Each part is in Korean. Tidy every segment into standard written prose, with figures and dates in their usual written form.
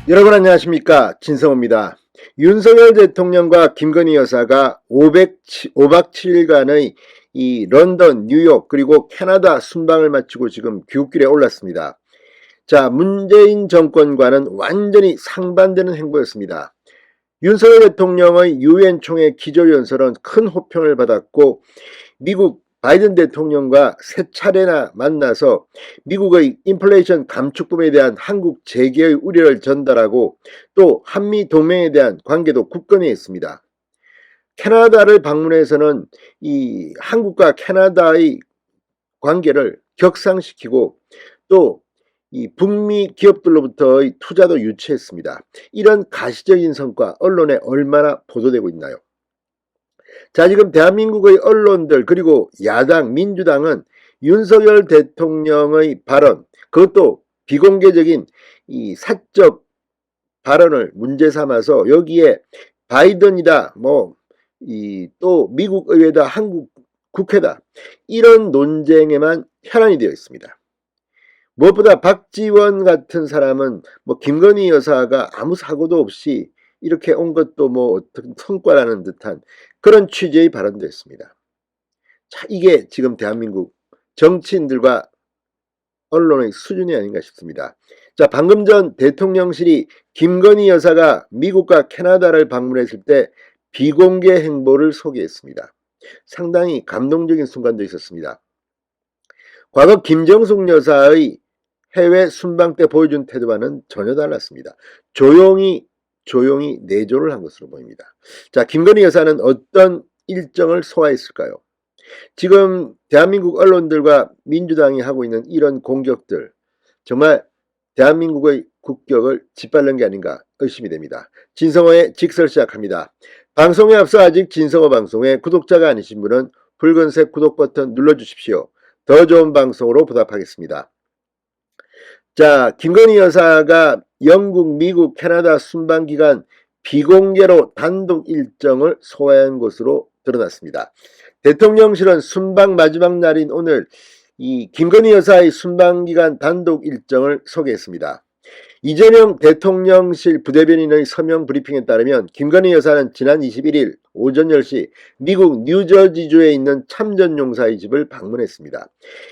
여러분 안녕하십니까, 진성호입니다. 윤석열 대통령과 김건희 여사가 5박 7일간의 이 런던, 뉴욕 그리고 캐나다 순방을 마치고 지금 귀국길에 올랐습니다. 자, 문재인 정권과는 완전히 상반되는 행보였습니다. 윤석열 대통령의 유엔 총회 기조연설은 큰 호평을 받았고, 미국 바이든 대통령과 세 차례나 만나서 미국의 인플레이션 감축법에 대한 한국 재개의 우려를 전달하고, 또 한미 동맹에 대한 관계도 굳건히 했습니다. 캐나다를 방문해서는 이 한국과 캐나다의 관계를 격상시키고, 또 이 북미 기업들로부터의 투자도 유치했습니다. 이런 가시적인 성과 언론에 얼마나 보도되고 있나요? 자, 지금 대한민국의 언론들 그리고 야당 민주당은 윤석열 대통령의 발언, 그것도 비공개적인 이 사적 발언을 문제 삼아서 여기에 바이든이다, 또 미국 의회다, 한국 국회다, 이런 논쟁에만 혈안이 되어 있습니다. 무엇보다 박지원 같은 사람은 김건희 여사가 아무 사고도 없이 이렇게 온 것도 어떤 성과라는 듯한 그런 취지의 발언도 했습니다. 자, 이게 지금 대한민국 정치인들과 언론의 수준이 아닌가 싶습니다. 자, 방금 전 대통령실이 김건희 여사가 미국과 캐나다를 방문했을 때 비공개 행보를 소개했습니다. 상당히 감동적인 순간도 있었습니다. 과거 김정숙 여사의 해외 순방 때 보여준 태도와는 전혀 달랐습니다. 조용히 내조를 한 것으로 보입니다. 자, 김건희 여사는 어떤 일정을 소화했을까요? 지금 대한민국 언론들과 민주당이 하고 있는 이런 공격들, 정말 대한민국의 국격을 짓밟는 게 아닌가 의심이 됩니다. 진성호의 직설 시작합니다. 방송에 앞서 아직 진성호 방송에 구독자가 아니신 분은 붉은색 구독 버튼 눌러주십시오. 더 좋은 방송으로 보답하겠습니다. 자, 김건희 여사가 영국, 미국, 캐나다 순방 기간 비공개로 단독 일정을 소화한 것으로 드러났습니다. 대통령실은 순방 마지막 날인 오늘 이 김건희 여사의 순방 기간 단독 일정을 소개했습니다. 이재명 대통령실 부대변인의 서명 브리핑에 따르면 김건희 여사는 지난 21일 오전 10시 미국 뉴저지주에 있는 참전용사의 집을 방문했습니다.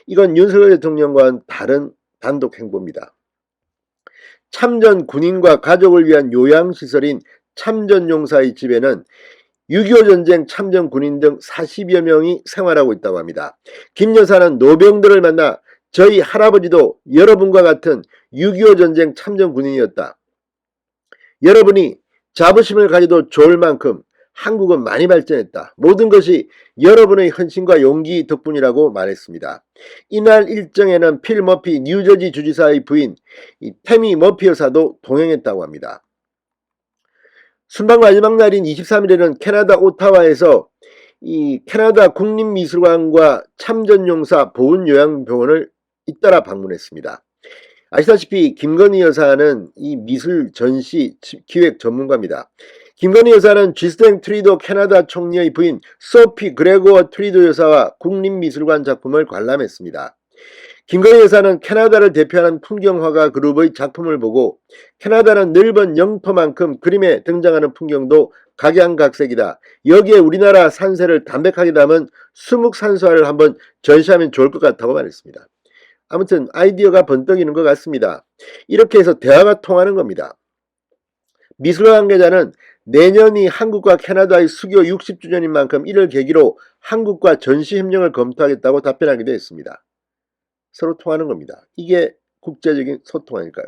이건 윤석열 대통령과는 다른 단독 행보입니다. 참전 군인과 가족을 위한 요양시설인 참전용사의 집에는 6.25 전쟁 참전 군인 등 40여 명이 생활하고 있다고 합니다. 김 여사는 노병들을 만나 저희 할아버지도 여러분과 같은 6.25 전쟁 참전 군인이었다. 여러분이 자부심을 가져도 좋을 만큼 한국은 많이 발전했다. 모든 것이 여러분의 헌신과 용기 덕분이라고 말했습니다. 이날 일정에는 필 머피 뉴저지 주지사의 부인 태미 머피 여사도 동행했다고 합니다. 순방 마지막 날인 23일에는 캐나다 오타와에서 이 캐나다 국립미술관과 참전용사 보훈요양병원을 잇따라 방문했습니다. 아시다시피 김건희 여사는 이 미술 전시 기획 전문가입니다. 김건희 여사는 지스탱 트리도 캐나다 총리의 부인 소피 그레고어 트리도 여사와 국립미술관 작품을 관람했습니다. 김건희 여사는 캐나다를 대표하는 풍경화가 그룹의 작품을 보고 캐나다는 넓은 영토만큼 그림에 등장하는 풍경도 각양각색이다. 여기에 우리나라 산세를 담백하게 담은 수묵산수화를 한번 전시하면 좋을 것 같다고 말했습니다. 아무튼 아이디어가 번뜩이는 것 같습니다. 이렇게 해서 대화가 통하는 겁니다. 미술관 관계자는 내년이 한국과 캐나다의 수교 60주년인 만큼 이를 계기로 한국과 전시협력을 검토하겠다고 답변하기도 했습니다. 서로 통하는 겁니다. 이게 국제적인 소통 아닐까요?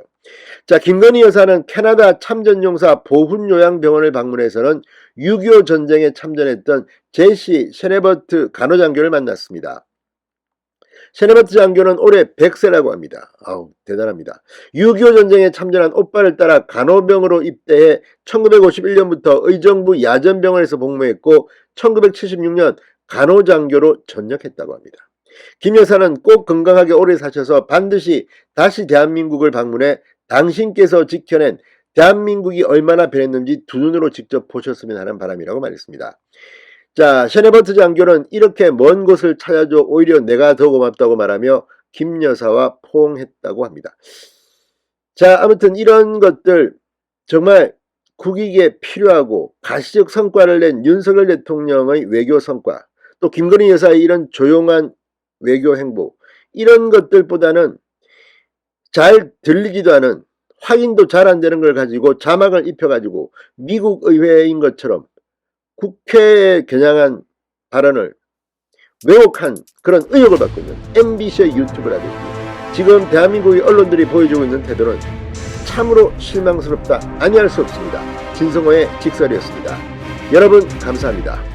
자, 김건희 여사는 캐나다 참전용사 보훈요양병원을 방문해서는 6.25 전쟁에 참전했던 제시 셰네버트 간호장교를 만났습니다. 셰네버트 장교는 올해 100세라고 합니다. 아우, 대단합니다. 6.25 전쟁에 참전한 오빠를 따라 간호병으로 입대해 1951년부터 의정부 야전병원에서 복무했고 1976년 간호장교로 전역했다고 합니다. 김 여사는 꼭 건강하게 오래 사셔서 반드시 다시 대한민국을 방문해 당신께서 지켜낸 대한민국이 얼마나 변했는지 두 눈으로 직접 보셨으면 하는 바람이라고 말했습니다. 자, 셰네버트 장교는 이렇게 먼 곳을 찾아줘 오히려 내가 더 고맙다고 말하며 김 여사와 포옹했다고 합니다. 자, 아무튼 이런 것들 정말 국익에 필요하고 가시적 성과를 낸 윤석열 대통령의 외교 성과, 또 김건희 여사의 이런 조용한 외교 행보, 이런 것들보다는 잘 들리지도 않은, 확인도 잘 안 되는 걸 가지고 자막을 입혀가지고 미국 의회인 것처럼 국회에 겨냥한 발언을 왜곡한 그런 의혹을 받고 있는 MBC의 유튜브라든지 지금 대한민국의 언론들이 보여주고 있는 태도는 참으로 실망스럽다, 아니할 수 없습니다. 진성호의 직설이었습니다. 여러분 감사합니다.